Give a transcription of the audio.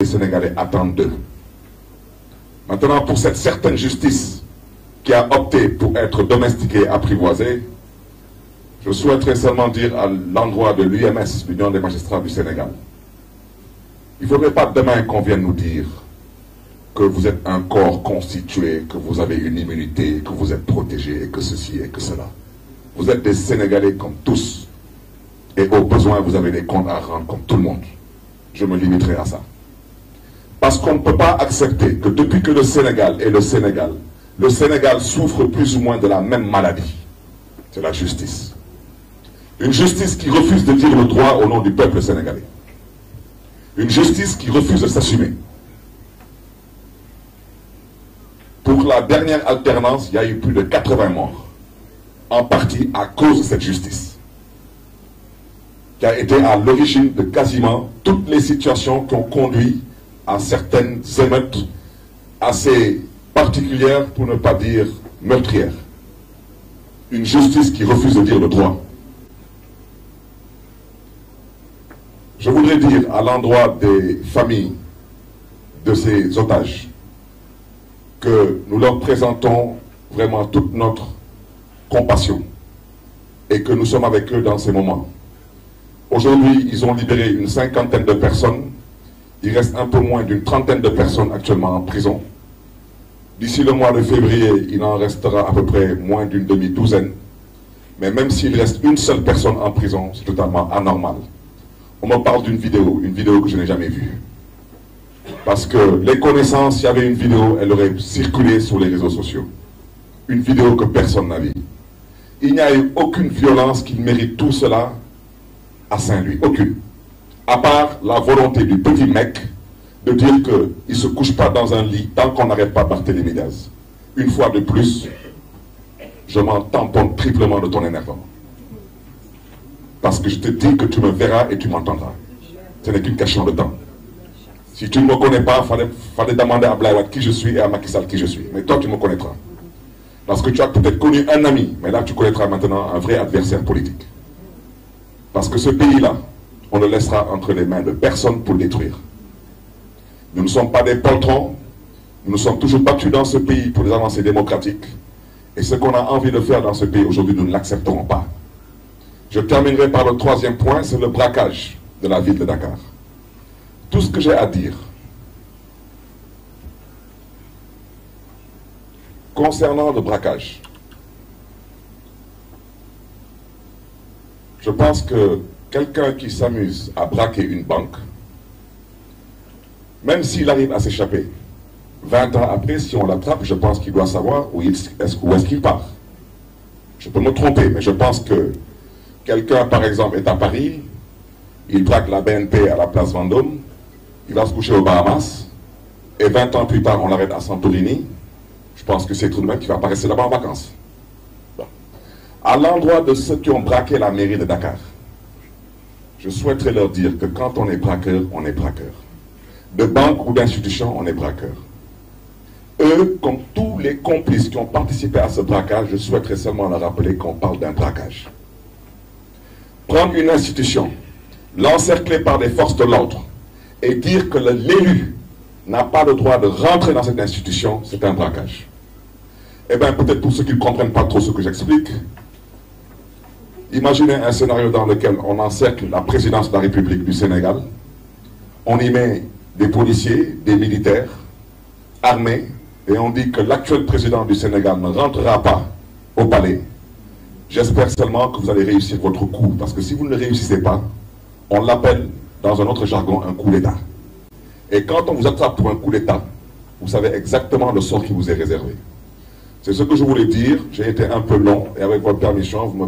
les Sénégalais attendent d'eux. Maintenant, pour cette certaine justice qui a opté pour être domestiquée et apprivoisée, je souhaiterais seulement dire à l'endroit de l'UMS, l'Union des magistrats du Sénégal, il ne faudrait pas demain qu'on vienne nous dire que vous êtes un corps constitué, que vous avez une immunité, que vous êtes protégé, et que ceci et que cela. Vous êtes des Sénégalais comme tous, et au besoin, vous avez des comptes à rendre comme tout le monde. Je me limiterai à ça. Parce qu'on ne peut pas accepter que depuis que le Sénégal est le Sénégal souffre plus ou moins de la même maladie. C'est la justice. Une justice qui refuse de dire le droit au nom du peuple sénégalais. Une justice qui refuse de s'assumer. Pour la dernière alternance, il y a eu plus de 80 morts. En partie à cause de cette justice. Qui a été à l'origine de quasiment toutes les situations qui ont conduit à certaines émeutes assez particulières, pour ne pas dire meurtrières. Une justice qui refuse de dire le droit. Je voudrais dire à l'endroit des familles de ces otages que nous leur présentons vraiment toute notre compassion et que nous sommes avec eux dans ces moments. Aujourd'hui, ils ont libéré une 50aine de personnes. Il reste un peu moins d'une 30aine de personnes actuellement en prison. D'ici le mois de février, il en restera à peu près moins d'une demi-douzaine. Mais même s'il reste une seule personne en prison, c'est totalement anormal. On me parle d'une vidéo que je n'ai jamais vue. Parce que les connaissances, s'il y avait une vidéo, elle aurait circulé sur les réseaux sociaux. Une vidéo que personne n'a vue. Il n'y a eu aucune violence qui mérite tout cela à Saint-Louis. Aucune. À part la volonté du petit mec de dire qu'il ne se couche pas dans un lit tant qu'on n'arrête pas Barthélémy Diaz. Une fois de plus, je m'en tamponne triplement de ton énervement. Parce que je te dis que tu me verras et tu m'entendras. Ce n'est qu'une question de temps. Si tu ne me connais pas, il fallait demander à Blaïwad qui je suis et à Macky Sall qui je suis. Mais toi, tu me connaîtras. Parce que tu as peut-être connu un ami, mais là, tu connaîtras maintenant un vrai adversaire politique. Parce que ce pays-là, on le laissera entre les mains de personne pour le détruire. Nous ne sommes pas des poltrons. Nous nous sommes toujours battus dans ce pays pour des avancées démocratiques. Et ce qu'on a envie de faire dans ce pays aujourd'hui, nous ne l'accepterons pas. Je terminerai par le troisième point, c'est le braquage de la ville de Dakar. Tout ce que j'ai à dire concernant le braquage, je pense que quelqu'un qui s'amuse à braquer une banque, même s'il arrive à s'échapper, 20 ans après, si on l'attrape, je pense qu'il doit savoir où est-ce qu'il part. Je peux me tromper, mais je pense que quelqu'un, par exemple, est à Paris, il braque la BNP à la place Vendôme, il va se coucher aux Bahamas, et 20 ans plus tard, on l'arrête à Santorini. Je pense que c'est tout de même qui va pas rester là-bas en vacances. Bon. À l'endroit de ceux qui ont braqué la mairie de Dakar, je souhaiterais leur dire que quand on est braqueur, on est braqueur. De banque ou d'institution, on est braqueur. Eux, comme tous les complices qui ont participé à ce braquage, je souhaiterais seulement leur rappeler qu'on parle d'un braquage. Prendre une institution, l'encercler par des forces de l'ordre, et dire que l'élu n'a pas le droit de rentrer dans cette institution, c'est un braquage. Eh bien, peut-être pour ceux qui ne comprennent pas trop ce que j'explique, imaginez un scénario dans lequel on encercle la présidence de la République du Sénégal, on y met des policiers, des militaires, armés, et on dit que l'actuel président du Sénégal ne rentrera pas au palais. J'espère seulement que vous allez réussir votre coup, parce que si vous ne le réussissez pas, on l'appelle dans un autre jargon un coup d'État. Et quand on vous attrape pour un coup d'État, vous savez exactement le sort qui vous est réservé. C'est ce que je voulais dire. J'ai été un peu long, et avec votre permission, vous me